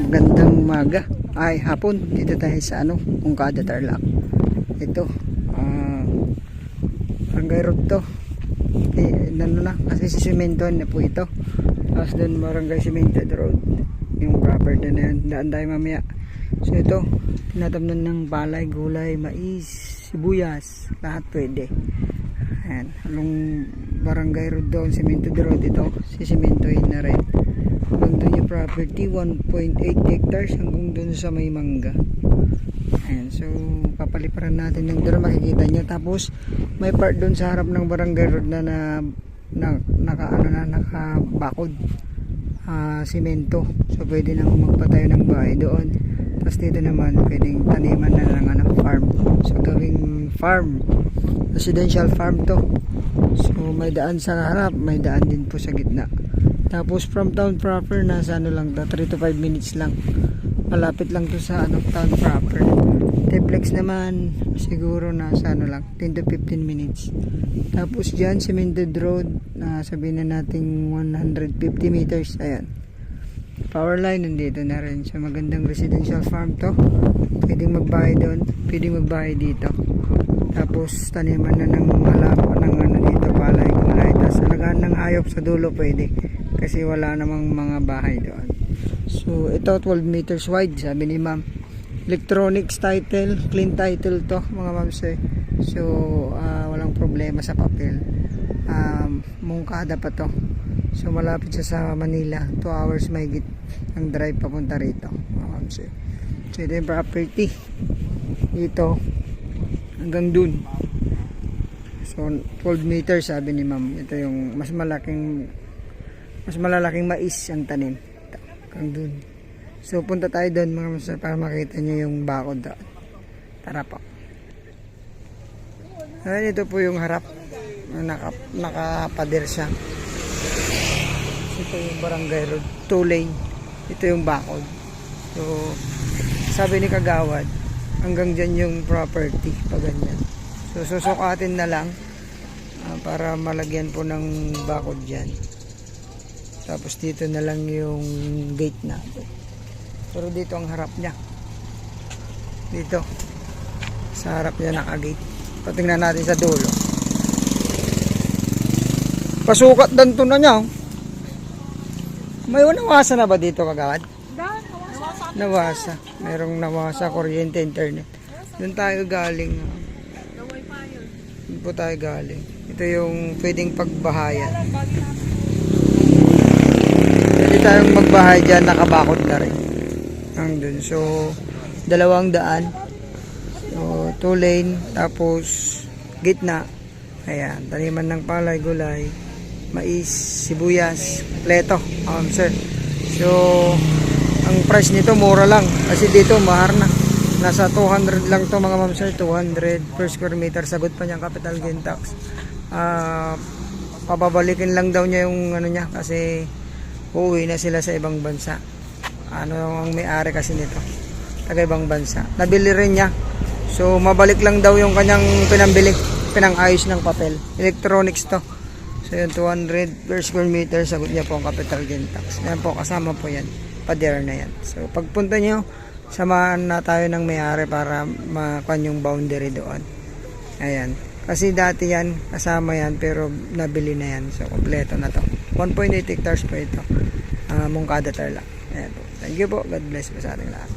Magandang umaga. Ay, hapon. Dito tayo sa Mungkada, Tarlac. Ito. Barangay Road to. Kasi sa Cementon na po ito. Tapos doon Barangay Cemented Road. Yung property na yan. Daan tayo mamaya. So ito. Tinatamnan ng palay, gulay, mais, sibuyas. Lahat pwede. Ayan. Along Barangay Road doon. Cemented Road ito. Sisementohin na rin. Hanggang doon yung property 1.8 hectares hanggang doon sa may mangga. Ayan, so papaliparan natin yung doon, makikita nyo. Tapos may part doon sa harap ng Barangay Road na nakabakod simento, so pwede nang magpatayo ng bahay doon. Tapos dito naman pwedeng taniman na ng farm, so gawing farm, residential farm to. So may daan sa harap, may daan din po sa gitna. Tapos from town proper nasa lang to, 3 to 5 minutes lang. Malapit lang to sa town proper. Teplex naman siguro nasa lang 10 to 15 minutes. Tapos diyan Cemented Road, sabihin na nating 150 meters. Ayan. Power line nandito na rin. So magandang residential farm to. Pwedeng magbahay doon, pwedeng magbahay dito. Tapos taniman na ng halaman ng dito, palay, gulay. Tapos alagaan ng hayop sa dulo pwede. Kasi wala namang mga bahay doon. So ito 12 meters wide, sabi ni ma'am. Electronics title, clean title to mga ma'am. So walang problema sa papel. Mungkada pa to. So malapit siya sa Manila, 2 hours mahigit ang drive papunta rito mga ma'am. So ito yung property dito hanggang dun. So 12 meters sabi ni ma'am. Ito yung mas malalaking mais ang tanim hanggang dun. So punta tayo doon mga master para makita nyo yung bakod doon. Tara po. Ayan, ito po yung harap. Nakapader siya. Ito yung Barangay Road, 2 lane. Ito yung bakod. So sabi ni Kagawad, hanggang dyan yung property pag ganyan. So susukatin na lang para malagyan po ng bakod dyan. Tapos dito na lang yung gate natin. Pero dito ang harap niya. Dito. Sa harap niya naka-gate. Patingnan natin sa dulo. Pasukat danto na niya. May nawasa na ba dito Kagawad? Nawasa. Merong nawasa, kuryente, internet. Doon tayo galing. Doon po tayo galing. Ito yung pwedeng pagbahayan. Pwede tayong magbahay dyan, nakabakod na rin. Hangdun. So 2 daan. So 2 lane. Tapos gitna. Ayan. Taniman ng palay, gulay, mais, sibuyas, pleto. Sir. So ang price nito mura lang. Kasi dito mahar na. Nasa 200 lang to mga ma'am sir. 200 per square meter. Sagot pa niyang capital gain tax. Papabalikin lang daw niya yung niya. Kasi uuwi na sila sa ibang bansa. Ang may-ari kasi nito, taga ibang bansa. Nabili rin niya. So mabalik lang daw yung kanyang pinang-ayos ng papel. Electronics to. So yun, 200 per square meter. Sagot niya po ang capital gain tax. Yan po, kasama po yan. Pader na yan. So pagpunta nyo, samahan na tayo ng may-ari para makuha yung boundary doon. Ayan. Kasi dati yan, kasama yan, pero nabili na yan. So kompleto na to. 1.8 hectares po ito. Mungkada, Tarlac. Ayan po. Thank you po. God bless po sa ating lahat.